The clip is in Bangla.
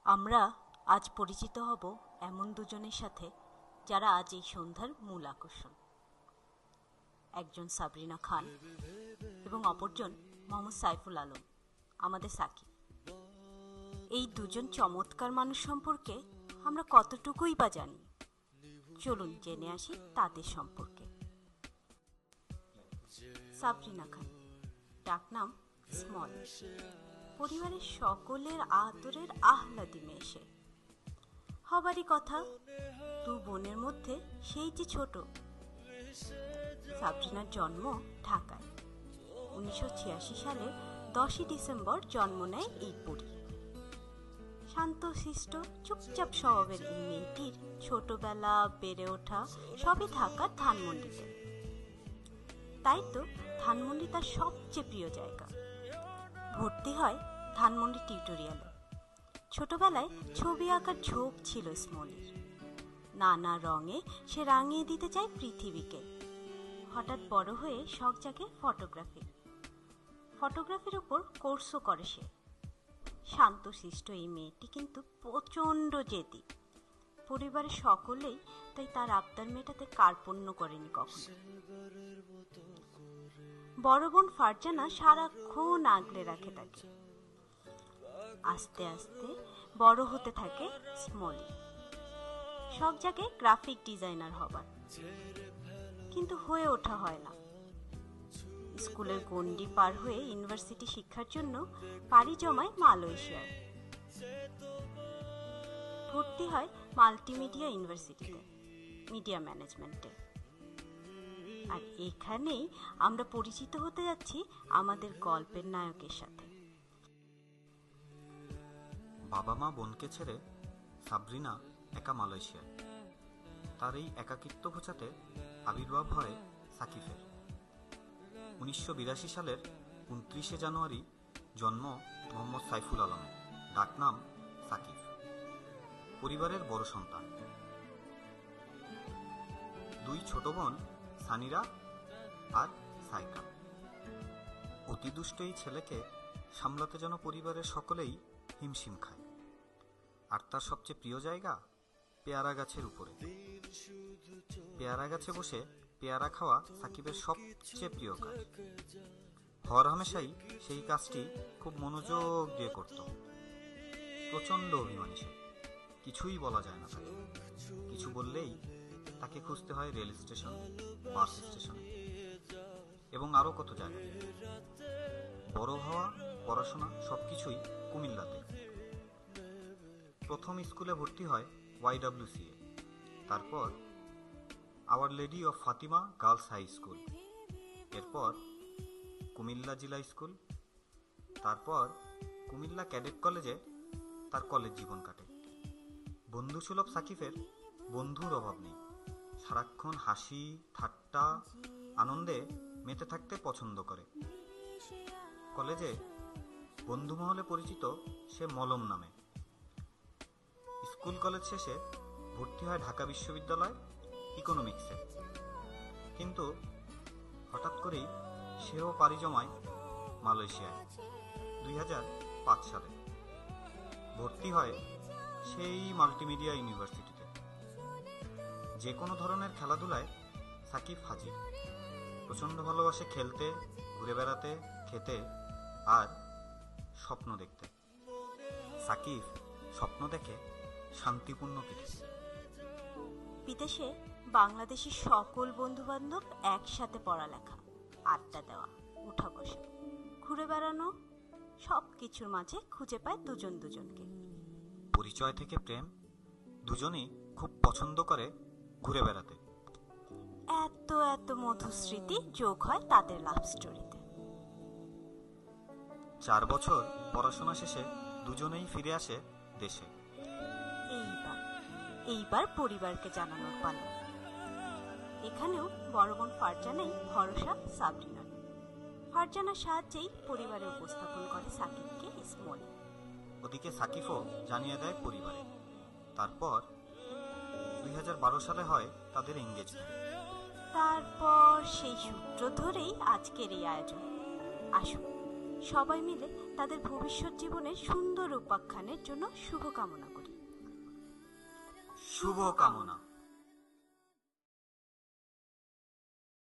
আমরা আজ পরিচিত হব এমন দুজনের সাথে যারা আজ এই সন্ধ্যার মূল আকর্ষণ। একজন সাবরিনা খান এবং অপরজন মোহাম্মদ সাইফুল আলম, আমাদের সাকিব। এই দুজন চমৎকার মানুষ সম্পর্কে আমরা কতটুকুই বা জানি, চলুন জেনে আসি তাদের সম্পর্কে। সাবরিনা খান, ডাকনাম স্মল, পরিবারের সকলের আদরের আহ্লাদি মেয়ে সে। হবারই কথা, দু বোনের মধ্যে সেই যে ছোট। সাবরিনার জন্ম ঢাকায় 1986 সালে 10 ডিসেম্বর জন্ম নেয় এই পরী। শান্তশিষ্ট চুপচাপ স্বভাবের এই মেয়েটির ছোটবেলা বেড়ে ওঠা সবই ঢাকার ধানমন্ডিতে। তাই তো ধানমন্ডি তার সবচেয়ে প্রিয় জায়গা। ভর্তি হয় ধানমন্ডি টিউটোরিয়ালে। ছোটবেলায় ছবি আঁকার ঝোঁক ছিল স্মলের। নানা রঙে সে রাঙিয়ে দিতে চায় পৃথিবীকে। হঠাৎ বড় হয়ে শখ জাগে ফটোগ্রাফির উপর কোর্সও করে সে। শান্তশিষ্ট এই মেয়েটি কিন্তু প্রচণ্ড জেদি। পরিবারের সকলেই তাই তার আবদার মেটাতে কার্পণ্য করেনি কখনো। বড় বোন ফারজানা সারাক্ষণ আগলে রাখে তাকে। আস্তে আস্তে বড় হতে থাকে স্মলি। সব জায়গায় গ্রাফিক ডিজাইনার হবার, কিন্তু হয়ে ওঠা হয় না। স্কুলের গণ্ডি পার হয়ে ইউনিভার্সিটি শিক্ষার জন্য পাড়ি জমায় মালয়েশিয়ায়। ভর্তি হয় মাল্টিমিডিয়া ইউনিভার্সিটিতে, মিডিয়া ম্যানেজমেন্টে। আর এখানেই আমরা পরিচিত হতে যাচ্ছি আমাদের গল্পের নায়কের সাথে। বাবা মা বোনকে ছেড়ে সাবরিনা একা মালয়েশিয়ায়। তার এই একাকিত্ব ঘোচাতে আবির্ভাব হয় সাকিফের। 1982 সালের 29 জানুয়ারি জন্ম মোহাম্মদ সাইফুল আলমের, ডাকনাম সাকিব। পরিবারের বড় সন্তান। দুই ছোট বোন সানিরা আর সাইকা। অতি দুষ্ট এই ছেলেকে সামলাতে যেন পরিবারের সকলেই হিমশিম খায়। আর তার সবচেয়ে প্রিয় জায়গা পেয়ারা গাছের উপরে। পেয়ারা গাছে বসে পেয়ারা খাওয়া সাকিবের সবচেয়ে প্রিয় কাজ। হর হামেশাই সেই কাজটি খুব মনোযোগ দিয়ে করত। প্রচণ্ড অভিমানী সে, কিছুই বলা যায় না তাকে। কিছু বললেই তাকে খুঁজতে হয় রেল স্টেশন, বাস স্টেশন এবং আরও কত জায়গায়। বড় হওয়া, পড়াশোনা সবকিছুই কুমিল্লাতে। প্রথম স্কুলে ভর্তি হয় YWCA, তারপর our lady of Fatima girls high school, এরপর কুমিল্লা জিলা স্কুল, তারপর কুমিল্লা ক্যাডেট কলেজে তার কলেজ জীবন কাটে। বন্ধুসুলভ সাকিফের বন্ধুর অভাব নেই। সারাক্ষণ হাসি ঠাট্টা আনন্দে মেতে থাকতে পছন্দ করে। কলেজে বন্ধু মহলে পরিচিত সে মলম নামে। স্কুল কলেজ শেষে ভর্তি হয় ঢাকা বিশ্ববিদ্যালয় ইকোনমিক্সে। কিন্তু হঠাৎ করেই সেও পাড়ি জমায় মালয়েশিয়ায় 2005 সালে। ভর্তি হয় সেই মাল্টিমিডিয়া ইউনিভার্সিটিতে। যে কোনো ধরনের খেলাধুলায় সাকিব হাজির। প্রচণ্ড ভালোবাসে খেলতে, ঘুরে বেড়াতে, খেতে আর স্বপ্ন দেখতে। সাকিব স্বপ্ন দেখে শান্তিপূর্ণ পৃথিবী। বিদেশে বাংলাদেশি সকল বন্ধু বান্ধব একসাথে পড়ালেখা, আড্ডা দেওয়া, উঠা বসা, ঘুরে বেড়ানো, সব কিছুর মাঝে খুঁজে পায় দুজনকে। পরিচয় থেকে প্রেম, দুজনেই খুব পছন্দ করে ঘুরে বেড়াতে। এত এত মধুর স্মৃতি যোগ হয় তাদের লাভ স্টোরিতে। 4 বছর পড়াশোনা শেষে দুজনেই ফিরে আসে দেশে। এইবার পরিবারকে জানানোর পালা। এখানেও বড় বোন ফারজানাই ভরসা সাবরিনার। ফারজানার সাহায্যেই পরিবারে উপস্থাপন করে সাকিবকে স্মলে। ওদিকে সাকিবও জানিয়ে দেয় পরিবারে। তারপর 2012 সালে হয় তাদের এঙ্গেজমেন্ট। তারপর সেই সূত্র ধরেই আজকের এই আয়োজন। আসুন সবাই মিলে তাদের ভবিষ্যৎ জীবনের সুন্দর উপাখ্যানের জন্য শুভকামনা করি। শুভকামনা।